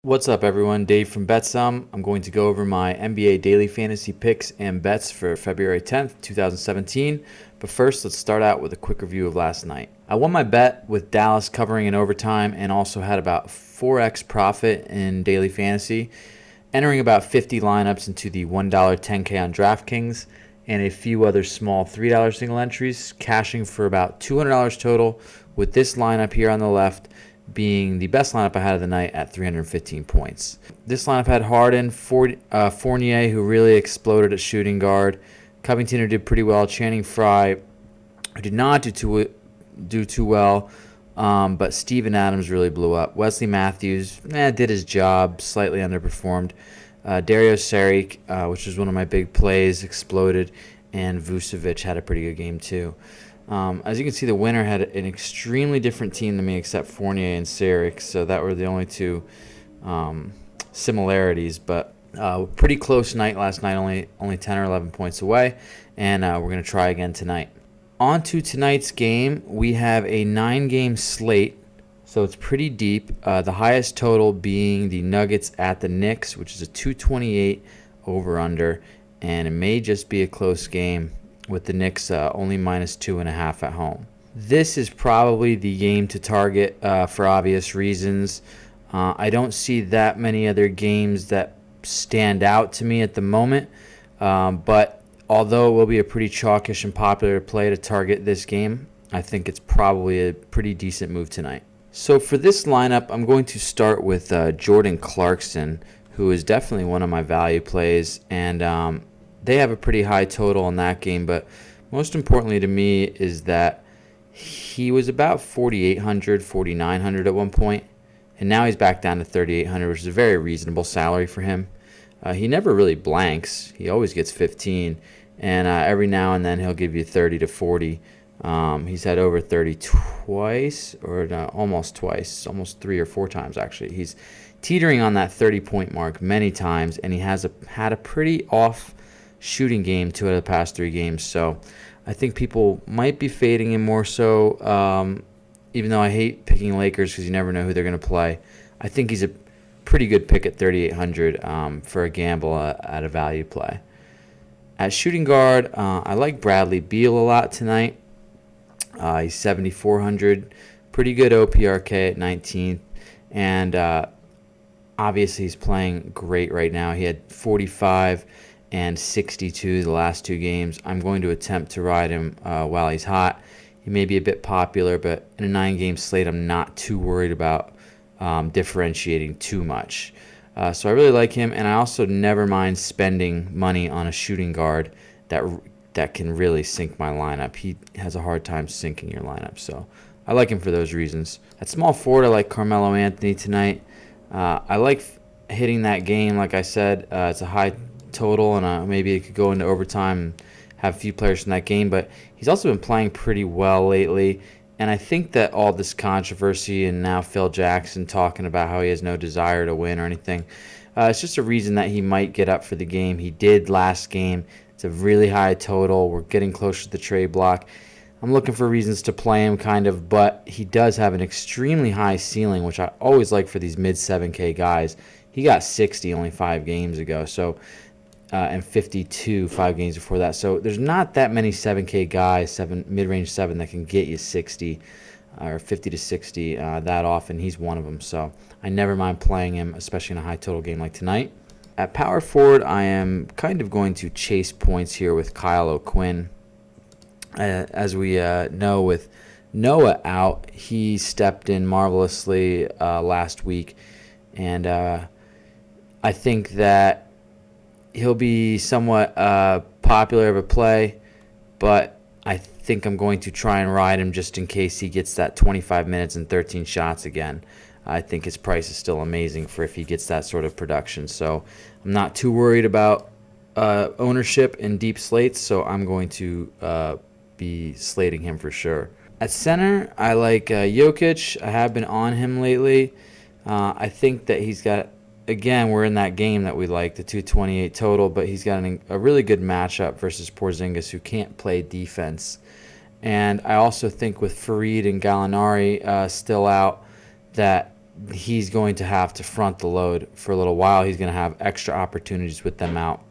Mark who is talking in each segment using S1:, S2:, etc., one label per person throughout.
S1: What's up, everyone? Dave from BetSum. I'm going to go over my NBA daily fantasy picks and bets for February 10th, 2017. But first, let's start out with a quick review of last night. I won my bet with Dallas covering in overtime and also had about 4x profit in daily fantasy, entering about 50 lineups into the $1 10K on DraftKings and a few other small $3 single entries, cashing for about $200 total, with this lineup here on the left being the best lineup I had of the night at 315 points. This lineup had Harden, Fournier, who really exploded at shooting guard, Covington, who did pretty well, Channing Frye, who did not do too well, but Steven Adams really blew up. Wesley Matthews did his job, slightly underperformed. Dario Saric, which was one of my big plays, exploded, and Vucevic had a pretty good game too. As you can see, the winner had an extremely different team than me except Fournier and Saric, so that were the only two similarities. But pretty close night last night, only 10 or 11 points away, and we're going to try again tonight. On to tonight's game, we have a 9-game slate, so it's pretty deep. The highest total being the Nuggets at the Knicks, which is a 228 over-under, and it may just be a close game, with the Knicks only -2.5 at home. This is probably the game to target for obvious reasons. I don't see that many other games that stand out to me at the moment, but although it will be a pretty chalkish and popular play to target this game, I think it's probably a pretty decent move tonight. So for this lineup, I'm going to start with Jordan Clarkson, who is definitely one of my value plays, and they have a pretty high total in that game, but most importantly to me is that he was about 4,800, 4,900 at one point, and now he's back down to 3,800, which is a very reasonable salary for him. He never really blanks. He always gets 15, and every now and then he'll give you 30 to 40. He's had over 30 twice, or no, almost twice, almost 3 or 4 times actually. He's teetering on that 30-point mark many times, and he has had a pretty off shooting game 2 out of the past 3 games, so I think people might be fading him more so, even though I hate picking Lakers because you never know who they're going to play. I think he's a pretty good pick at 3,800 for a gamble at a value play. At shooting guard, I like Bradley Beal a lot tonight. He's 7,400, pretty good OPRK at 19th, and obviously he's playing great right now. He had 45 and 62 the last 2 games. I'm going to attempt to ride him while he's hot. He may be a bit popular, but in a 9-game slate, I'm not too worried about differentiating too much. So I really like him, and I also never mind spending money on a shooting guard that can really sink my lineup. He has a hard time sinking your lineup, so I like him for those reasons. At small forward, I like Carmelo Anthony tonight. I like hitting that game, like I said. It's a high total, and maybe it could go into overtime and have a few players from that game, but he's also been playing pretty well lately, and I think that all this controversy and now Phil Jackson talking about how he has no desire to win or anything, it's just a reason that he might get up for the game. He did last game. It's a really high total. We're getting close to the trade block. I'm looking for reasons to play him, kind of, but he does have an extremely high ceiling, which I always like for these mid-7K guys. He got 60 only 5 games ago, so and 52 5 games before that. So there's not that many 7K guys, mid-range 7, that can get you 60 or 50 to 60 that often. He's one of them, so I never mind playing him, especially in a high total game like tonight. At power forward, I am kind of going to chase points here with Kyle O'Quinn. As we know, with Noah out, he stepped in marvelously last week, and I think that he'll be somewhat popular of a play, but I think I'm going to try and ride him just in case he gets that 25 minutes and 13 shots again. I think his price is still amazing for if he gets that sort of production. So I'm not too worried about ownership in deep slates, so I'm going to be slating him for sure. At center, I like Jokic. I have been on him lately. I think that he's got, again, we're in that game that we like, the 228 total, but he's got a really good matchup versus Porzingis, who can't play defense. And I also think with Fareed and Gallinari still out, that he's going to have to front the load for a little while. He's going to have extra opportunities with them out.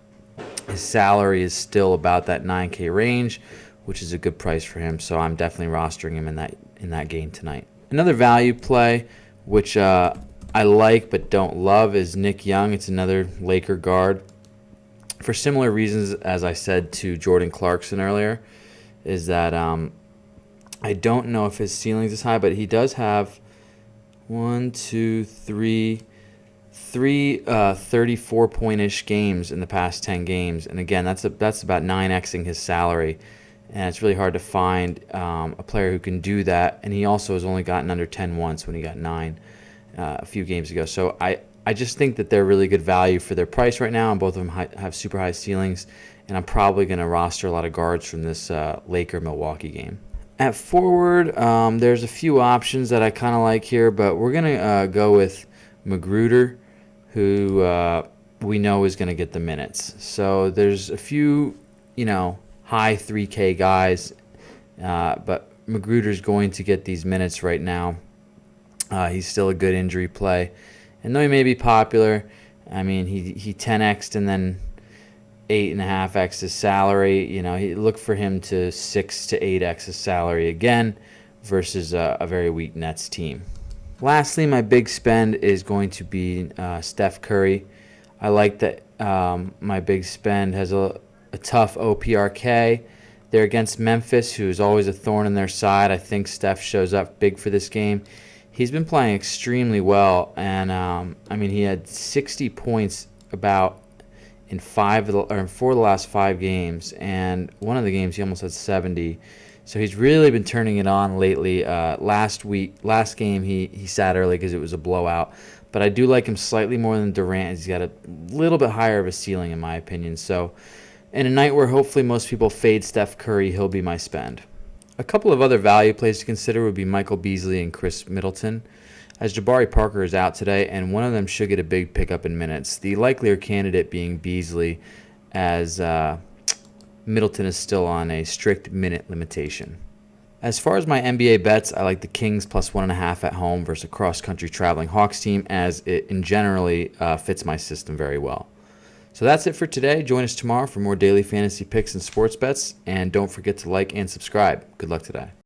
S1: His salary is still about that 9K range, which is a good price for him. So I'm definitely rostering him in that game tonight. Another value play, which I like but don't love, is Nick Young. It's another Laker guard. For similar reasons as I said to Jordan Clarkson earlier, is that I don't know if his ceiling is high, but he does have three 34-point-ish games in the past 10 games. And again, that's about 9xing his salary. And it's really hard to find a player who can do that. And he also has only gotten under 10 once when he got 9 a few games ago. So I just think that they're really good value for their price right now, and both of them have super high ceilings. And I'm probably going to roster a lot of guards from this Laker-Milwaukee game. At forward, there's a few options that I kind of like here, but we're going to go with Magruder, who we know is going to get the minutes. So there's a few, high 3K guys, but Magruder's going to get these minutes right now. He's still a good injury play. And though he may be popular, I mean, he 10x'd and then 8.5x his salary. Look for him to 6 to 8x his salary again versus a very weak Nets team. Lastly, my big spend is going to be Steph Curry. I like that my big spend has a tough OPRK. They're against Memphis, who is always a thorn in their side. I think Steph shows up big for this game. He's been playing extremely well, and he had 60 points in 4 of the last 5 games, and one of the games he almost had 70. So he's really been turning it on lately. Last game he sat early because it was a blowout, but I do like him slightly more than Durant. He's got a little bit higher of a ceiling in my opinion. So in a night where hopefully most people fade Steph Curry, he'll be my spend. A couple of other value plays to consider would be Michael Beasley and Chris Middleton, as Jabari Parker is out today, and one of them should get a big pickup in minutes. The likelier candidate being Beasley, as Middleton is still on a strict minute limitation. As far as my NBA bets, I like the Kings plus 1.5 at home versus a cross-country traveling Hawks team, as it generally fits my system very well. So that's it for today. Join us tomorrow for more daily fantasy picks and sports bets, and don't forget to like and subscribe. Good luck today.